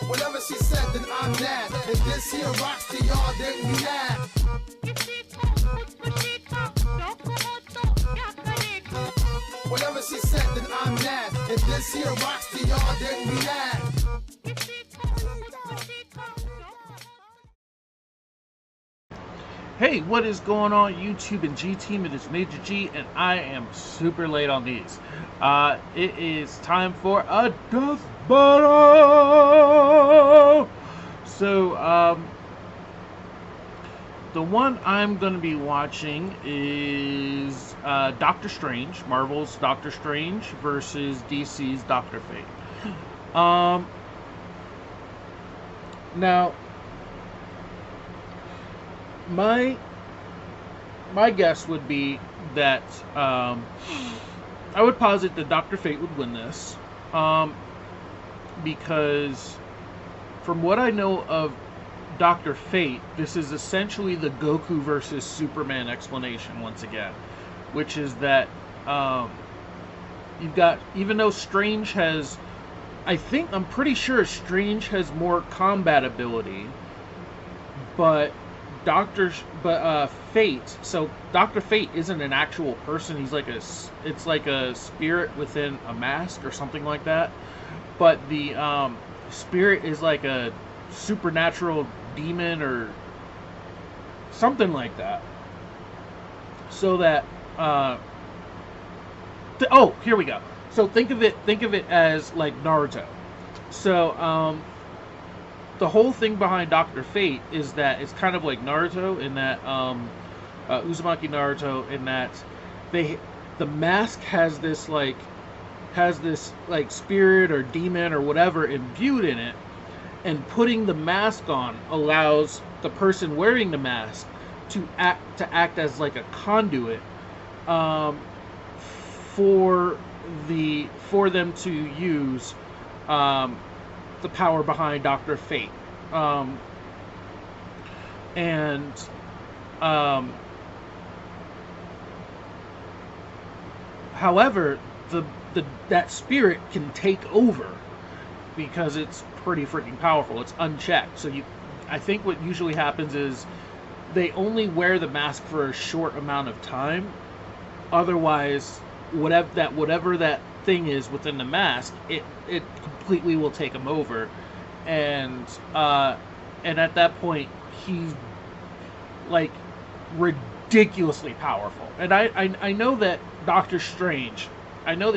Whatever she said, then I'm mad. If this here rocks to y'all, then you mad. Whatever she said, then I'm mad. If this here rocks to y'all, then you mad. Hey, what is going on YouTube and G-Team? It is Major G, and I am super late on these. It is time for a death battle! So, the one I'm going to be watching is Doctor Strange, Marvel's Doctor Strange versus DC's Doctor Fate. Now, my guess would be that I would posit that Dr. Fate would win this, because from what I know of Dr. Fate, this is essentially the Goku versus Superman explanation once again, which is that you've got, even though Strange has, I'm pretty sure Strange has more combat ability, but Fate, so Dr. Fate isn't an actual person. He's like it's like a spirit within a mask or something like that. But the spirit is like a supernatural demon or something like that. So that here we go. So think of it as like Naruto. So the whole thing behind Dr. Fate is that it's kind of like Naruto in that Uzumaki Naruto, in that the mask has this spirit or demon or whatever imbued in it, and putting the mask on allows the person wearing the mask to act as like a conduit for them to use the power behind Dr. Fate. However, that spirit can take over because it's pretty freaking powerful. It's unchecked. So I think what usually happens is they only wear the mask for a short amount of time. Otherwise, whatever that thing is within the mask, it completely will take him over, and at that point he's like ridiculously powerful. And I know that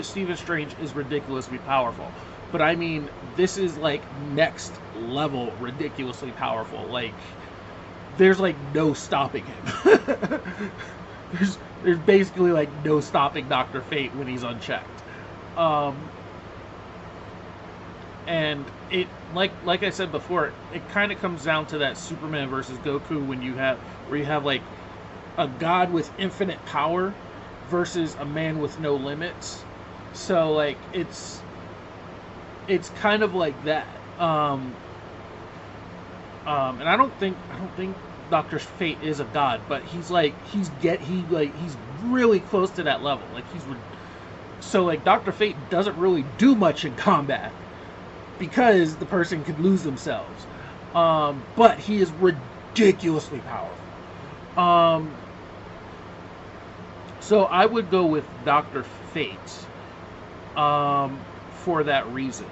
Stephen Strange is ridiculously powerful, but I mean, this is like next level ridiculously powerful. Like, there's like no stopping him. There's basically like no stopping Dr. Fate when he's unchecked. And it, like I said before, it kind of comes down to that Superman versus Goku where you have like a god with infinite power versus a man with no limits. So like it's kind of like that. And I don't think Dr. Fate is a god, but he's really close to that level. Like so like Dr. Fate doesn't really do much in combat because the person could lose themselves. But he is ridiculously powerful. So I would go with Dr. Fate for that reason.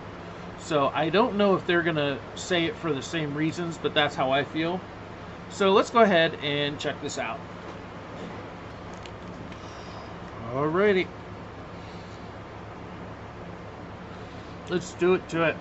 So I don't know if they're going to say it for the same reasons, but that's how I feel. So let's go ahead and check this out. Alrighty. Let's do it to it.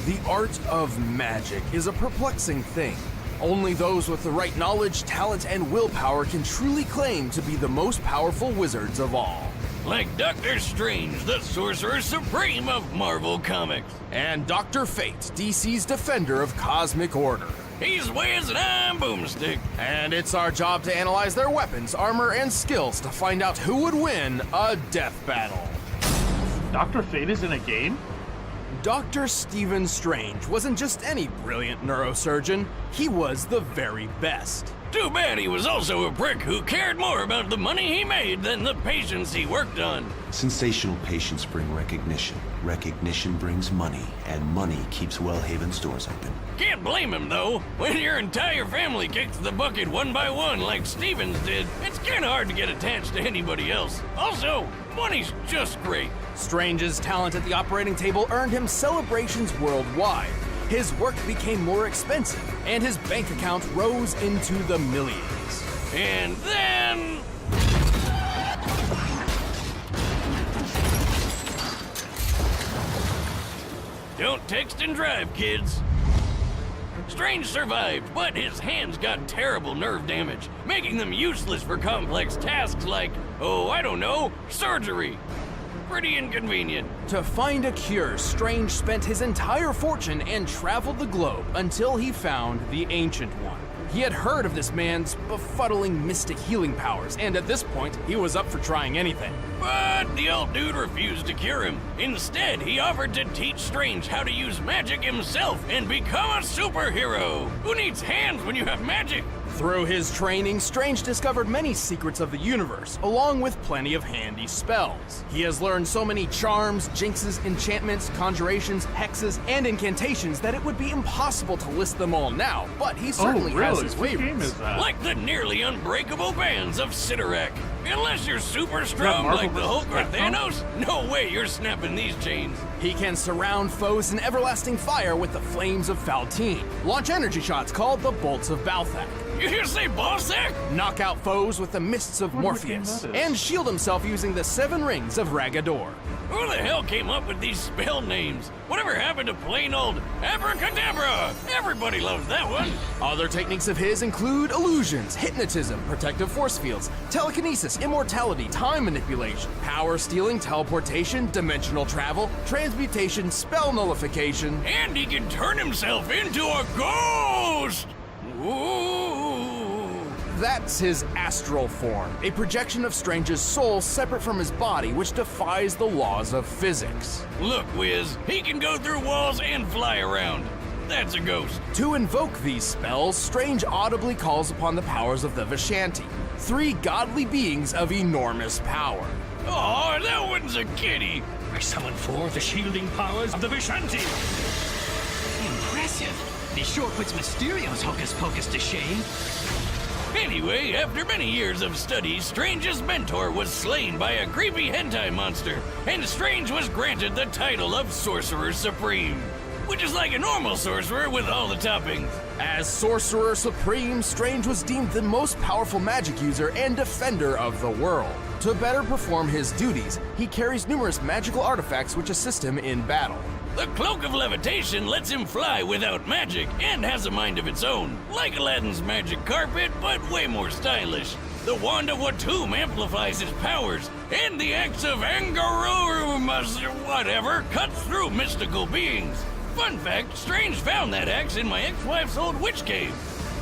The art of magic is a perplexing thing. Only those with the right knowledge, talent, and willpower can truly claim to be the most powerful wizards of all. Like Doctor Strange, the Sorcerer Supreme of Marvel Comics. And Dr. Fate, DC's defender of cosmic order. He's Wiz and I'm Boomstick. And it's our job to analyze their weapons, armor, and skills to find out who would win a death battle. Dr. Fate is in a game? Dr. Stephen Strange wasn't just any brilliant neurosurgeon, he was the very best. Too bad he was also a prick who cared more about the money he made than the patients he worked on. Sensational patients bring recognition. Recognition brings money, and money keeps Wellhaven stores open. Can't blame him, though. When your entire family kicks the bucket one by one like Stevens did, it's kinda hard to get attached to anybody else. Also, money's just great. Strange's talent at the operating table earned him celebrations worldwide. His work became more expensive, and his bank account rose into the millions. And then... Don't text and drive, kids. Strange survived, but his hands got terrible nerve damage, making them useless for complex tasks like, oh, I don't know, surgery. Pretty inconvenient. To find a cure, Strange spent his entire fortune and traveled the globe until he found the Ancient One. He had heard of this man's befuddling mystic healing powers, and at this point, he was up for trying anything. But the old dude refused to cure him. Instead, he offered to teach Strange how to use magic himself and become a superhero. Who needs hands when you have magic? Through his training, Strange discovered many secrets of the universe, along with plenty of handy spells. He has learned so many charms, jinxes, enchantments, conjurations, hexes, and incantations that it would be impossible to list them all now, but he certainly has his What game favorites. is that? Like the nearly unbreakable bands of Sidorak. Unless you're super strong Marvel like the Hulk or vs. Capcom? Thanos, no way you're snapping these chains. He can surround foes in everlasting fire with the flames of Faltine, launch energy shots called the bolts of Balthak, You hear say Ballsack? knock out foes with the mists of wonder what game Morpheus, that is. and shield himself using the 7 rings of Ragador. Who the hell came up with these spell names? Whatever happened to plain old Abracadabra? Everybody loves that one. Other techniques of his include illusions, hypnotism, protective force fields, telekinesis, immortality, time manipulation, power stealing, teleportation, dimensional travel, transmutation, spell nullification. And he can turn himself into a ghost! Ooh. That's his astral form, a projection of Strange's soul separate from his body, which defies the laws of physics. Look, Wiz, he can go through walls and fly around. That's a ghost. To invoke these spells, Strange audibly calls upon the powers of the Vishanti, 3 godly beings of enormous power. Oh, that one's a kitty. I summon forth the shielding powers of the Vishanti. Impressive. This sure puts Mysterio's hocus pocus to shame. Anyway, after many years of study, Strange's mentor was slain by a creepy hentai monster, and Strange was granted the title of Sorcerer Supreme, which is like a normal sorcerer with all the toppings. As Sorcerer Supreme, Strange was deemed the most powerful magic user and defender of the world. To better perform his duties, he carries numerous magical artifacts which assist him in battle. The Cloak of Levitation lets him fly without magic and has a mind of its own, like Aladdin's magic carpet, but way more stylish. The Wand of Watum amplifies his powers, and the Axe of Angarumas, whatever, cuts through mystical beings. Fun fact, Strange found that axe in my ex-wife's old witch cave.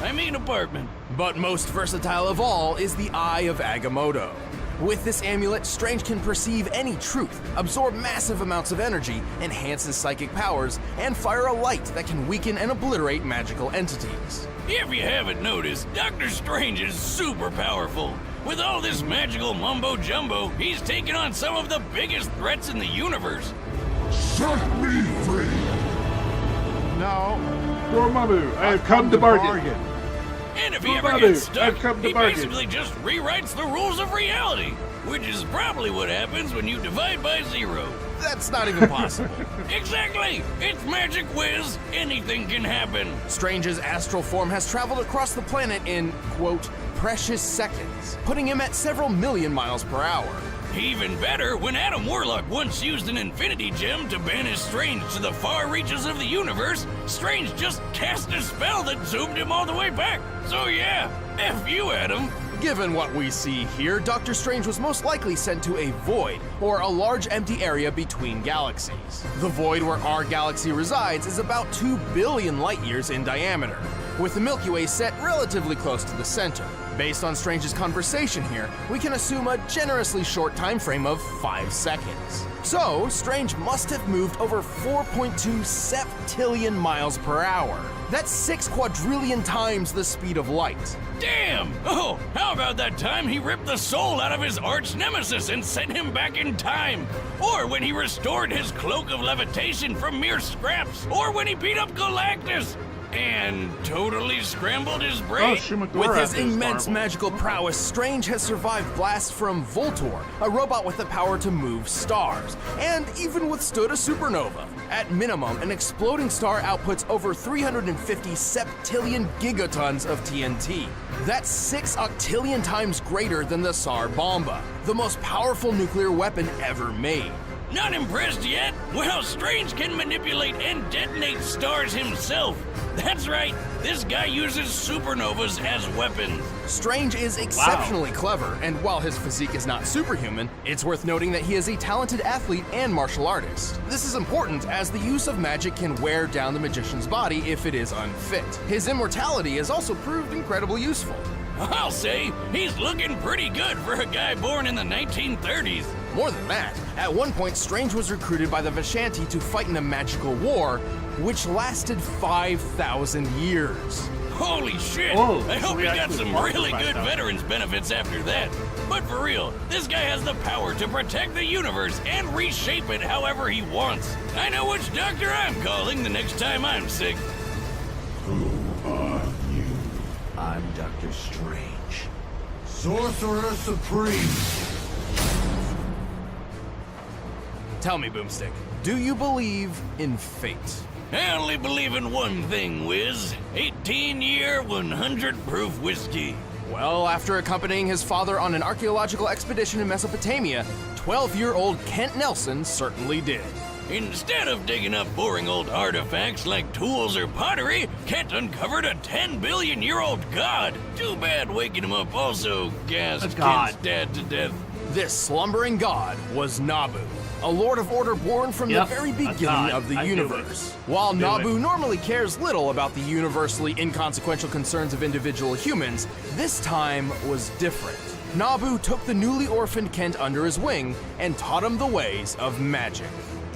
I mean apartment. But most versatile of all is the Eye of Agamotto. With this amulet, Strange can perceive any truth, absorb massive amounts of energy, enhance his psychic powers, and fire a light that can weaken and obliterate magical entities. If you haven't noticed, Doctor Strange is super powerful. With all this magical mumbo-jumbo, he's taken on some of the biggest threats in the universe. Set me free. No. Dormammu, I have come to bargain. And if he ever Dormammu, gets stuck, I've come to he bargain. basically just rewrites the rules of reality, which is probably what happens when you divide by 0. That's not even possible. Exactly! It's Magic Whiz! Anything can happen! Strange's astral form has traveled across the planet in, quote, precious seconds, putting him at several million miles per hour. Even better, when Adam Warlock once used an Infinity Gem to banish Strange to the far reaches of the universe, Strange just cast a spell that zoomed him all the way back. So yeah, F you, Adam. Given what we see here, Doctor Strange was most likely sent to a void, or a large empty area between galaxies. The void where our galaxy resides is about 2 billion light years in diameter. with the Milky Way set relatively close to the center. Based on Strange's conversation here, we can assume a generously short time frame of 5 seconds. So, Strange must have moved over 4.2 septillion miles per hour. That's 6 quadrillion times the speed of light. Damn! Oh, how about that time he ripped the soul out of his arch nemesis and sent him back in time? Or when he restored his cloak of levitation from mere scraps? Or when he beat up Galactus and totally scrambled his brain? Shumagora With his is immense Marvel. magical prowess, Strange has survived blasts from Voltor, a robot with the power to move stars, and even withstood a supernova. At minimum, an exploding star outputs over 350 septillion gigatons of TNT. That's 6 octillion times greater than the Tsar Bomba, the most powerful nuclear weapon ever made. Not impressed yet? Well, Strange can manipulate and detonate stars himself. That's right, this guy uses supernovas as weapons. Strange is exceptionally clever, and while his physique is not superhuman, it's worth noting that he is a talented athlete and martial artist. This is important as the use of magic can wear down the magician's body if it is unfit. His immortality has also proved incredibly useful. I'll say, he's looking pretty good for a guy born in the 1930s. More than that, at one point Strange was recruited by the Vishanti to fight in a magical war, which lasted 5,000 years. Holy shit! Whoa, I so hope we he got actually some fought for really good 5,000. veterans benefits after that. But for real, this guy has the power to protect the universe and reshape it however he wants. I know which doctor I'm calling the next time I'm sick. I'm Dr. Strange. Sorcerer Supreme. Tell me, Boomstick, do you believe in fate? I only believe in one thing, Wiz. 18-year, 100-proof whiskey. Well, after accompanying his father on an archaeological expedition in Mesopotamia, 12-year-old Kent Nelson certainly did. Instead of digging up boring old artifacts like tools or pottery, Kent uncovered a 10-billion-year-old god. Too bad waking him up also gassed A god. Kent's dad to death. This slumbering god was Nabu, a Lord of Order born from Yep, the very a beginning god. of the I knew universe. While Knew Nabu it. normally cares little about the universally inconsequential concerns of individual humans, this time was different. Nabu took the newly orphaned Kent under his wing and taught him the ways of magic.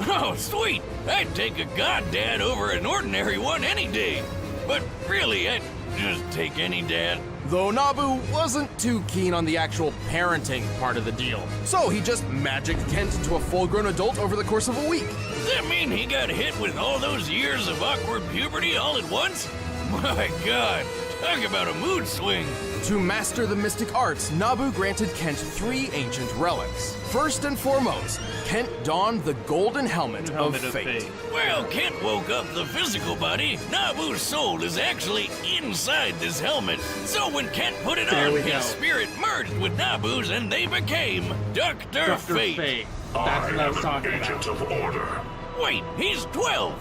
Oh, sweet! I'd take a god dad over an ordinary one any day. But really, I'd just take any dad. Though Nabu wasn't too keen on the actual parenting part of the deal, so he just magicked Kent into a full-grown adult over the course of a week. Does that mean he got hit with all those years of awkward puberty all at once? My god, talk about a mood swing. To master the mystic arts, Nabu granted Kent 3 ancient relics. First and foremost, Kent donned the golden helmet, of fate. Well, Kent woke up the physical body. Nabu's soul is actually inside this helmet. So when Kent put it There on, we his go. spirit merged with Nabu's and they became Dr. Dr. Fate. Fate. That's what I was talking about. of order. Wait, he's 12.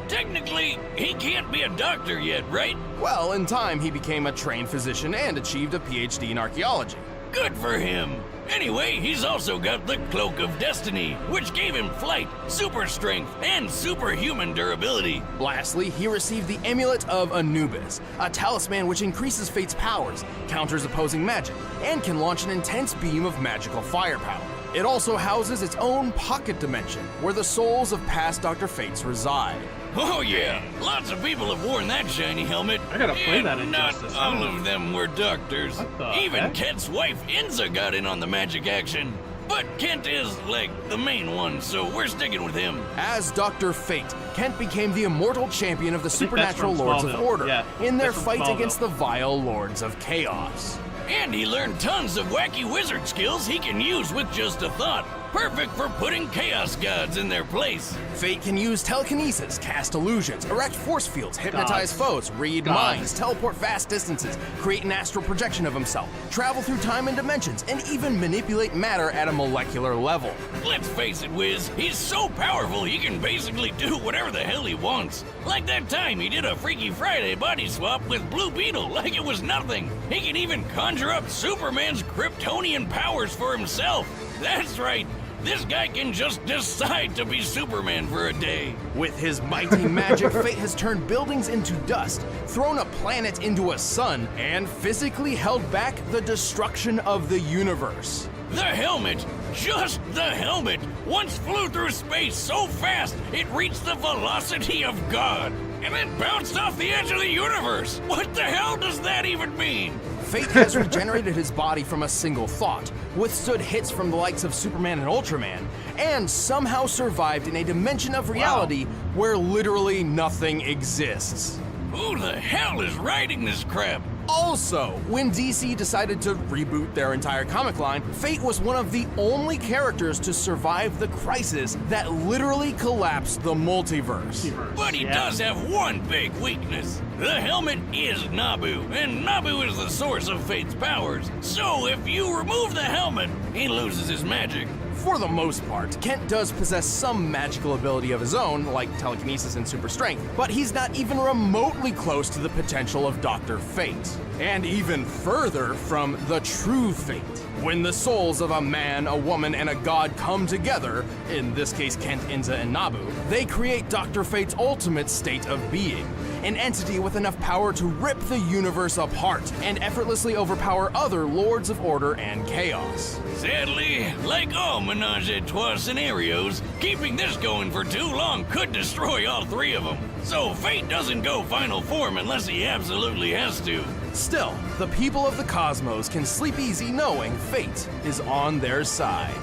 Technically, he can't be a doctor yet, right? Well, in time, he became a trained physician and achieved a PhD in archaeology. Good for him. Anyway, he's also got the Cloak of Destiny, which gave him flight, super strength, and superhuman durability. Lastly, he received the Amulet of Anubis, a talisman which increases Fate's powers, counters opposing magic, and can launch an intense beam of magical firepower. It also houses its own pocket dimension, where the souls of past Dr. Fates reside. Oh yeah, lots of people have worn that shiny helmet. I gotta play that and not Injustice. all of them were doctors. What the Even heck? Kent's wife, Inza, got in on the magic action. But Kent is, like, the main one, so we're sticking with him. As Dr. Fate, Kent became the immortal champion of the think that's supernatural from Lords of Smallville. Order Yeah, in their that's from fight Smallville. against the vile Lords of Chaos. And he learned tons of wacky wizard skills he can use with just a thought. Perfect for putting chaos gods in their place. Fate can use telekinesis, cast illusions, erect force fields, hypnotize foes, read Gods. minds, teleport vast distances, create an astral projection of himself, travel through time and dimensions, and even manipulate matter at a molecular level. Let's face it, Wiz, he's so powerful he can basically do whatever the hell he wants. Like that time he did a Freaky Friday body swap with Blue Beetle like it was nothing. He can even conjure up Superman's Kryptonian powers for himself. That's right, This guy can just decide to be Superman for a day. With his mighty magic, Fate has turned buildings into dust, thrown a planet into a sun, and physically held back the destruction of the universe. The helmet, just the helmet, once flew through space so fast it reached the velocity of God, and then bounced off the edge of the universe. What the hell does that even mean? Fate has regenerated his body from a single thought, withstood hits from the likes of Superman and Ultraman, and somehow survived in a dimension of reality where literally nothing exists. Who the hell is writing this crap? Also, when DC decided to reboot their entire comic line, Fate was one of the only characters to survive the crisis that literally collapsed the multiverse. But he does have one big weakness. The helmet is Nabu, and Nabu is the source of Fate's powers. So if you remove the helmet, he loses his magic. For the most part, Kent does possess some magical ability of his own, like telekinesis and super strength, but he's not even remotely close to the potential of Dr. Fate. And even further from the true Fate. When the souls of a man, a woman, and a god come together, in this case Kent, Inza, and Nabu, they create Dr. Fate's ultimate state of being. An entity with enough power to rip the universe apart and effortlessly overpower other Lords of Order and Chaos. Sadly, like all Menage a Trois scenarios, keeping this going for too long could destroy all three of them. So Fate doesn't go final form unless he absolutely has to. Still, the people of the cosmos can sleep easy knowing Fate is on their side.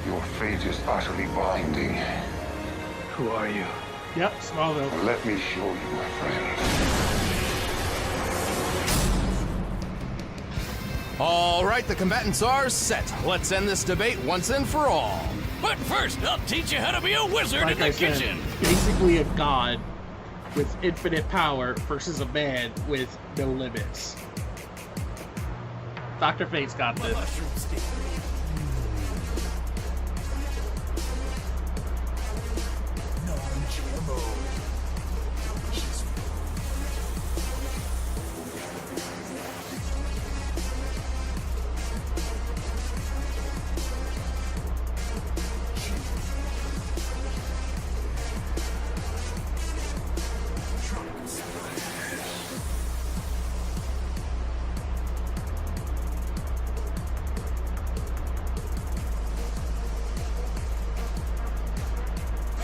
Your fate is utterly binding. Who are you? Yep, Smallville. Let me show you, my friend. All right, the combatants are set. Let's end this debate once and for all. But first, I'll teach you how to be a wizard Like in the I said, kitchen. basically a god with infinite power versus a man with no limits. Dr. Fate's got this.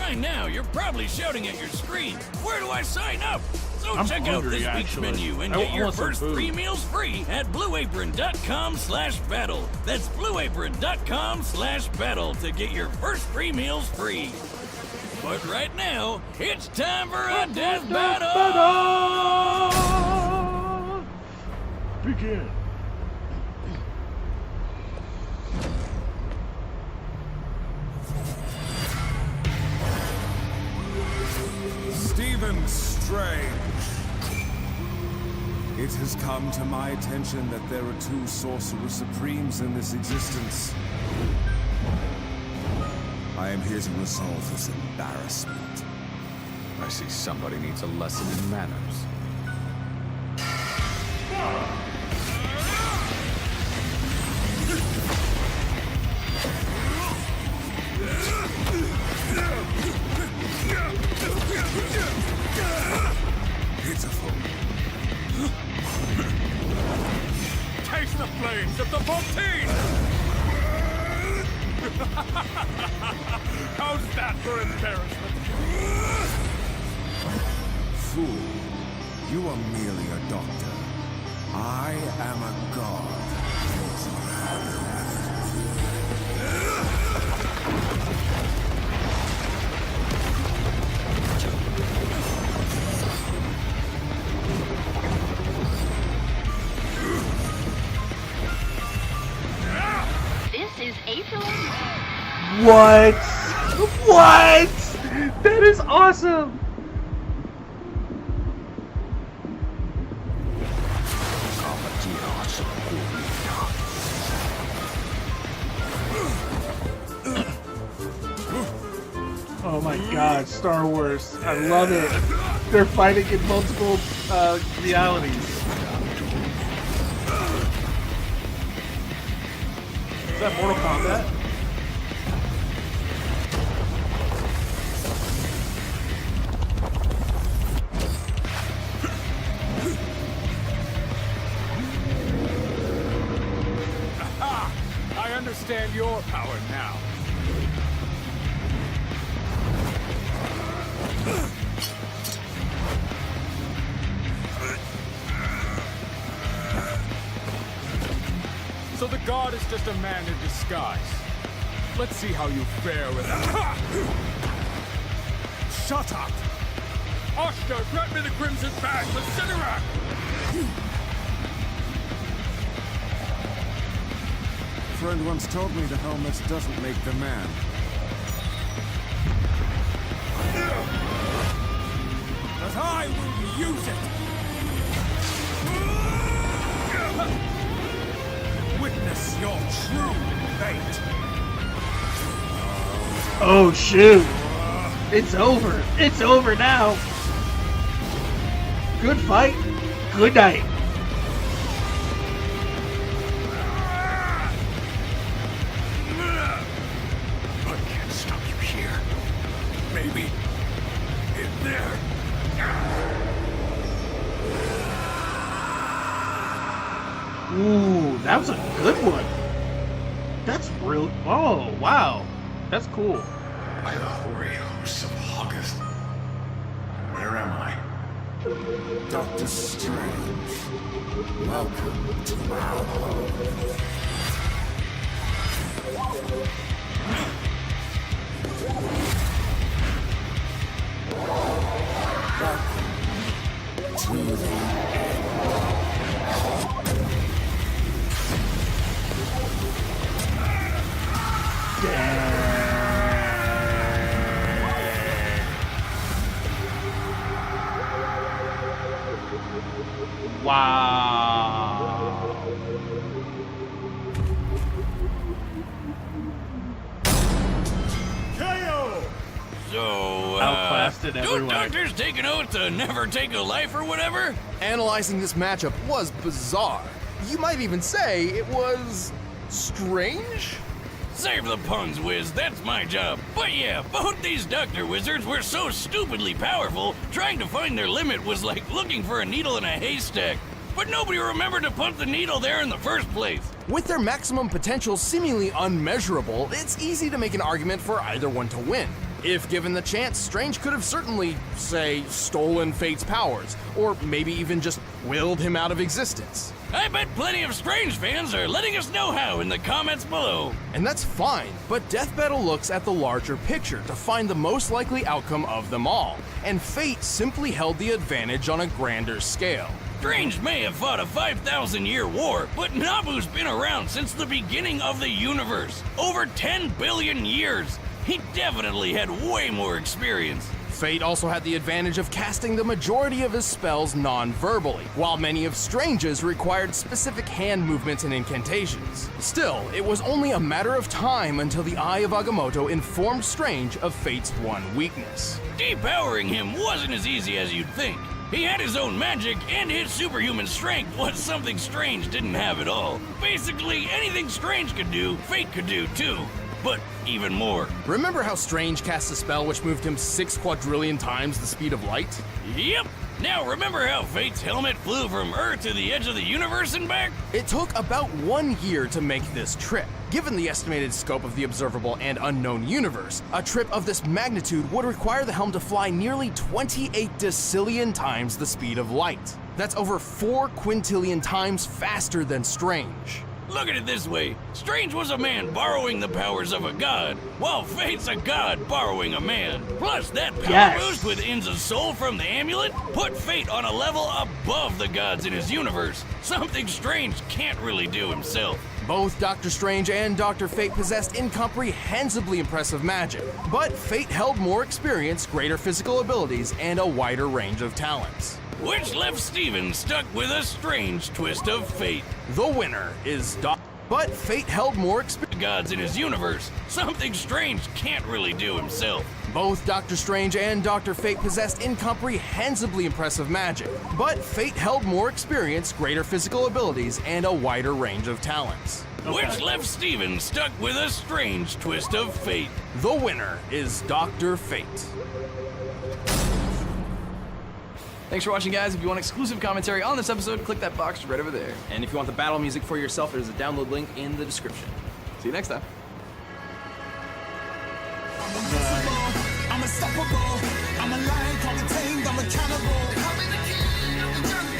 Right now, you're probably shouting at your screen. Where do I sign up? So I'm check out hungry, this week's actually. menu and I get your want some first food. 3 meals free at blueapron.com/battle. That's blueapron.com/battle to get your first 3 meals free. But right now, it's time for a death battle! Begin. Stephen Strange. It has come to my attention that there are 2 Sorcerer Supremes in this existence. I am here to resolve this embarrassment. I see somebody needs a lesson in manners. Pitiful. Taste the flames of the Fontaine! How's that for embarrassment? Fool, you are merely a doctor. I am a god. This is April. What? What? That is awesome! Oh my god, Star Wars. I love it. They're fighting in multiple realities. Is that Mortal Kombat? understand your power now. So the god is just a man in disguise. Let's see how you fare with that. Shut up! Oshter, grant me the Crimson Bag for Sidorak! A friend once told me the helmet doesn't make the man. But I will use it! Witness your true fate! Oh shoot! It's over! It's over now! Good fight, good night. I can't stop you here. Maybe in there. Ooh, that was a good one. That's real. Oh, wow. That's cool. By the hoary hosts of August. Where am I? Doctor Strange, welcome to our home. Welcome to the Wow. So, Outclassed do everyone. doctors take an oath to never take a life or whatever? Analyzing this matchup was bizarre. You might even say it was strange? Save the puns, Wiz, that's my job. But yeah, both these doctor wizards were so stupidly powerful, trying to find their limit was like looking for a needle in a haystack. But nobody remembered to put the needle there in the first place. With their maximum potential seemingly unmeasurable, it's easy to make an argument for either one to win. If given the chance, Strange could have certainly, say, stolen Fate's powers, or maybe even just willed him out of existence. I bet plenty of Strange fans are letting us know how in the comments below. And that's fine, but Death Battle looks at the larger picture to find the most likely outcome of them all, and Fate simply held the advantage on a grander scale. Strange may have fought a 5,000-year war, but Nabu's been around since the beginning of the universe. Over 10 billion years. He definitely had way more experience. Fate also had the advantage of casting the majority of his spells non-verbally, while many of Strange's required specific hand movements and incantations. Still, it was only a matter of time until the Eye of Agamotto informed Strange of Fate's one weakness. Depowering him wasn't as easy as you'd think. He had his own magic, and his superhuman strength was something Strange didn't have at all. Basically, anything Strange could do, Fate could do too. But even more. Remember how Strange cast a spell which moved him 6 quadrillion times the speed of light? Yep. Now remember how Fate's helmet flew from Earth to the edge of the universe and back? It took about 1 year to make this trip. Given the estimated scope of the observable and unknown universe, a trip of this magnitude would require the helm to fly nearly 28 decillion times the speed of light. That's over 4 quintillion times faster than Strange. Look at it this way. Strange was a man borrowing the powers of a god, while Fate's a god borrowing a man. Plus, that power boost with Inza's soul from the amulet put Fate on a level above the gods in his universe. Something Strange can't really do himself. Both Doctor Strange and Dr. Fate possessed incomprehensibly impressive magic, but Fate held more experience, greater physical abilities, and a wider range of talents. Which left Steven stuck with a strange twist of fate. The winner is but Fate held more experience. Gods in his universe. Something Strange can't really do himself. Both Doctor Strange and Dr. Fate possessed incomprehensibly impressive magic, but Fate held more experience, greater physical abilities, and a wider range of talents. Which left Steven stuck with a strange twist of fate. The winner is Dr. Fate. Thanks for watching, guys. If you want exclusive commentary on this episode, click that box right over there. And if you want the battle music for yourself, there's a download link in the description. See you next time. I'm unstoppable. I'm a lion, can't be tamed. I'm a cannibal. I'm the king of the jungle.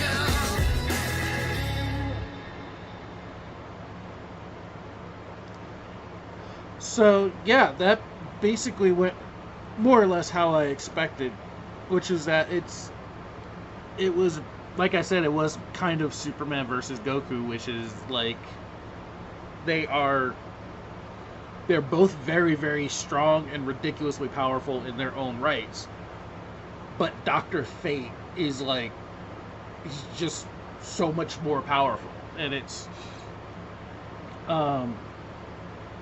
So yeah, that basically went more or less how I expected, which is that it was, like I said, it was kind of Superman versus Goku, which is like they're both very, very strong and ridiculously powerful in their own rights. But Dr. Fate is like, he's just so much more powerful. And it's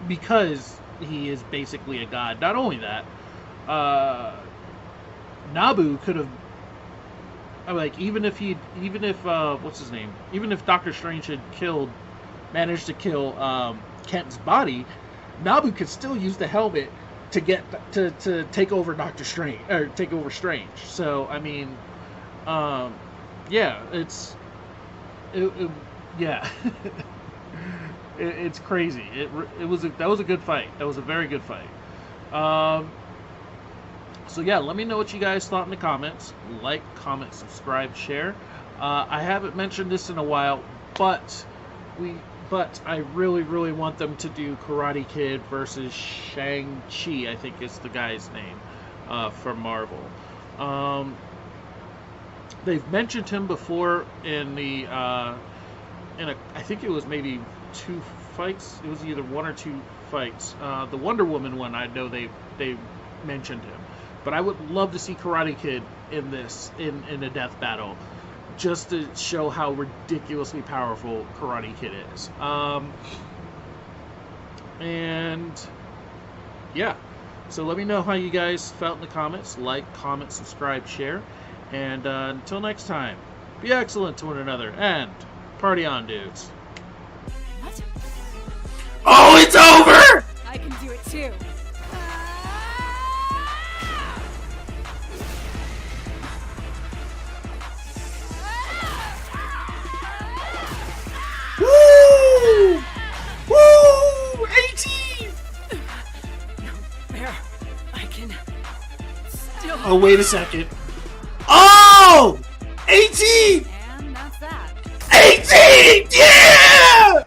because he is basically a god. Not only that, Nabu could have, like, even if what's his name? Even if Doctor Strange had managed to kill Kent's body, Nabu could still use the helmet to get to take over Doctor Strange, or take over Strange. So I mean, yeah, yeah, it's crazy. That was a good fight. That was a very good fight. So yeah, let me know what you guys thought in the comments. Like, comment, subscribe, share. I haven't mentioned this in a while, but I really, really want them to do Karate Kid versus Shang-Chi, I think is the guy's name, from Marvel. They've mentioned him before in I think it was maybe 2 fights. It was either 1 or 2 fights. The Wonder Woman one, I know they mentioned him. But I would love to see Karate Kid in this, in a death battle, just to show how ridiculously powerful Karate Kid is. And yeah, so let me know how you guys felt in the comments. Like, comment, subscribe, share, and until next time, be excellent to one another and party on, dudes. What? Oh, it's over! I can do it too. Woo! Woo! 18! No fair. I can still. Oh, wait a second. Oh! 18! And that's that. 18! Yeah!